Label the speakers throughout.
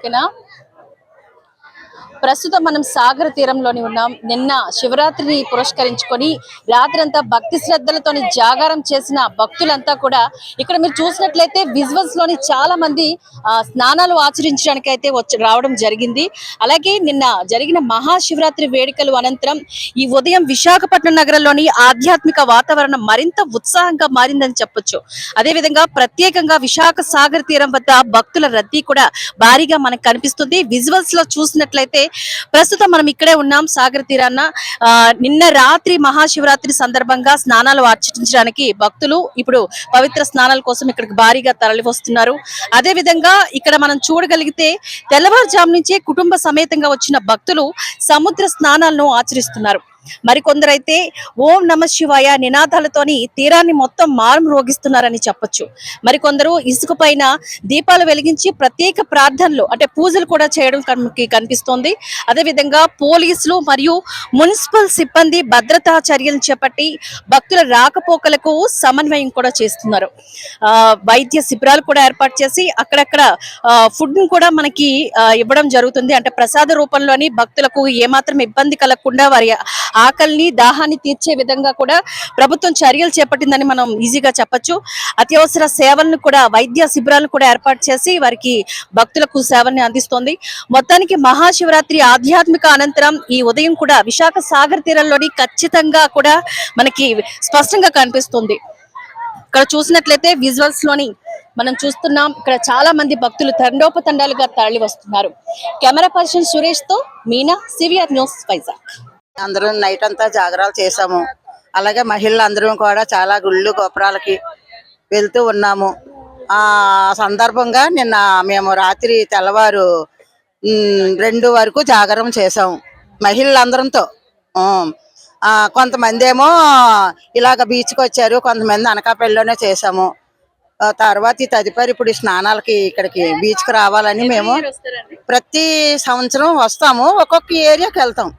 Speaker 1: ఓకేనా. ప్రస్తుతం మనం సాగర తీరంలోని ఉన్నాం. నిన్న శివరాత్రిని పురస్కరించుకొని రాత్రంతా భక్తి శ్రద్ధలతోని జాగారం చేసిన భక్తులంతా కూడా ఇక్కడ మీరు చూసినట్లయితే విజువల్స్ లోని చాలా మంది స్నానాలు ఆచరించడానికి అయితే రావడం జరిగింది. అలాగే నిన్న జరిగిన మహాశివరాత్రి వేడుకలు అనంతరం ఈ ఉదయం విశాఖపట్నం నగరంలోని ఆధ్యాత్మిక వాతావరణం మరింత ఉత్సాహంగా మారిందని చెప్పొచ్చు. అదేవిధంగా ప్రత్యేకంగా విశాఖ సాగర్ తీరం వద్ద భక్తుల రద్దీ కూడా భారీగా మనకు కనిపిస్తుంది. విజువల్స్ లో చూసినట్లయితే ప్రస్తుతం మనం ఇక్కడే ఉన్నాం సాగర్ తీరాన. నిన్న రాత్రి మహాశివరాత్రి సందర్భంగా స్నానాలు ఆచరించడానికి భక్తులు ఇప్పుడు పవిత్ర స్నానాల కోసం ఇక్కడికి భారీగా తరలి వస్తున్నారు. అదే విధంగా ఇక్కడ మనం చూడగలిగితే తెల్లవారుజాము నుంచే కుటుంబ సమేతంగా వచ్చిన భక్తులు సముద్ర స్నానాలను ఆచరిస్తున్నారు. మరికొందరైతే ఓం నమ శివాయ నినాదాలతోని తీరాన్ని మొత్తం మారుమ్రోగిస్తున్నారని చెప్పొచ్చు. మరికొందరు ఇసుక పైన దీపాలు వెలిగించి ప్రత్యేక ప్రార్థనలు అంటే పూజలు కూడా చేయడం కనిపిస్తోంది. అదేవిధంగా పోలీసులు మరియు మున్సిపల్ సిబ్బంది భద్రతా చర్యలు చేపట్టి భక్తుల రాకపోకలకు సమన్వయం కూడా చేస్తున్నారు. వైద్య శిబిరాలు కూడా ఏర్పాటు చేసి అక్కడక్కడ ఫుడ్ ను కూడా మనకి ఇవ్వడం జరుగుతుంది. అంటే ప్రసాద రూపంలోని భక్తులకు ఏమాత్రం ఇబ్బంది కలగకుండా వారి ఆకలిని దాహాన్ని తీర్చే విధంగా కూడా ప్రభుత్వం చర్యలు చేపట్టిందని మనం ఈజీగా చెప్పొచ్చు. అత్యవసర సేవలను కూడా వైద్య శిబిరాలను కూడా ఏర్పాటు చేసి వారికి భక్తులకు సేవల్ని అందిస్తోంది. మొత్తానికి మహాశివరాత్రి ఆధ్యాత్మిక అనంతరం ఈ ఉదయం కూడా విశాఖ సాగర్ తీరంలోని ఖచ్చితంగా కూడా మనకి స్పష్టంగా కనిపిస్తుంది. ఇక్కడ చూసినట్లయితే విజువల్స్ లోని మనం చూస్తున్నాం. ఇక్కడ చాలా మంది భక్తులు తండోపతండాలుగా తరలి వస్తున్నారు. కెమెరా పర్సన్ సురేష్ తో మీనా, సివిఆర్ న్యూస్, వైజాగ్.
Speaker 2: అందరం నైట్ అంతా జాగరాలు చేసాము. అలాగే మహిళలు అందరం కూడా చాలా గుళ్ళు గోపురాలకి వెళ్తూ ఉన్నాము. ఆ సందర్భంగా నిన్న మేము రాత్రి తెల్లవారు 2 వరకు జాగరం చేసాము మహిళలందరంతో. కొంతమంది ఏమో ఇలాగ బీచ్కి వచ్చారు, కొంతమంది అనకాపల్లిలోనే చేసాము. తర్వాత తదుపరి ఇప్పుడు స్నానాలకి ఇక్కడికి బీచ్కి రావాలని మేము ప్రతి సంవత్సరం వస్తాము. ఒక్కొక్క ఏరియాకి వెళ్తాం,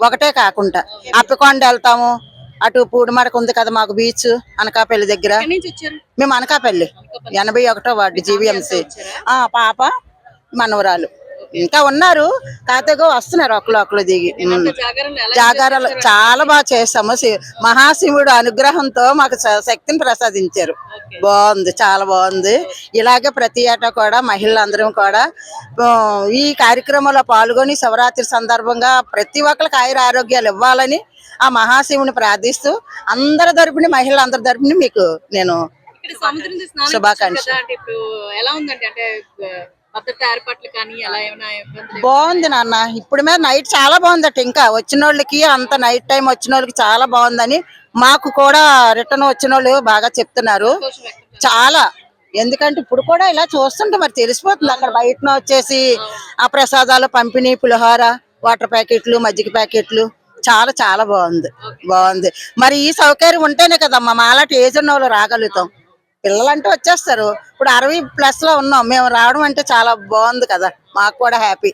Speaker 2: ఒకటే కాకుండా అప్పికొండ వెళ్తాము. అటు పూడిమడక ఉంది కదా మాకు బీచ్ అనకాపల్లి దగ్గర. మేము అనకాపల్లి 81వ వార్డు జీవీఎంసీ. పాప మనవరాలు ఇంకా ఉన్నారు, కాతగా వస్తున్నారు ఒకళ్ళు దిగి. జాగారాలు చాలా బాగా చేస్తాము. మహాశివుడు అనుగ్రహంతో మాకు శక్తిని ప్రసాదించారు. బాగుంది, చాలా బాగుంది. ఇలాగే ప్రతి ఏటా కూడా మహిళలందరం కూడా ఈ కార్యక్రమంలో పాల్గొని శివరాత్రి సందర్భంగా ప్రతి ఒక్కరికి ఆయుర ఆరోగ్యాలు ఇవ్వాలని ఆ మహాశివుని ప్రార్థిస్తూ అందరి తరపుని మహిళలందరి తరపుని మీకు నేను శుభాకాంక్షలు. బాగుంది నాన్న, ఇప్పుడు మీద నైట్ చాలా బాగుందట. ఇంకా వచ్చిన వాళ్ళకి అంత నైట్ టైం వచ్చిన వాళ్ళకి చాలా బాగుందని మాకు కూడా రిటర్న్ వచ్చిన వాళ్ళు బాగా చెప్తున్నారు. చాలా, ఎందుకంటే ఇప్పుడు కూడా ఇలా చూస్తుంటే మరి తెలిసిపోతుంది. అక్కడ బయటన వచ్చేసి ఆ ప్రసాదాలు పంపిణీ, పులిహోర, వాటర్ ప్యాకెట్లు, మజ్జిగ ప్యాకెట్లు చాలా చాలా బాగుంది. మరి ఈ సౌకర్యం ఉంటేనే కదమ్మా మాలాంటి ఏజ్ ఉన్న వాళ్ళు రాగలుగుతాం. పిల్లలంటూ వచ్చేస్తారు. ఇప్పుడు 60+ లో ఉన్నాం మేము. రావడం అంటే చాలా బాగుంది కదా, మాకు కూడా హ్యాపీ.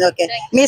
Speaker 2: ఓకే, మీ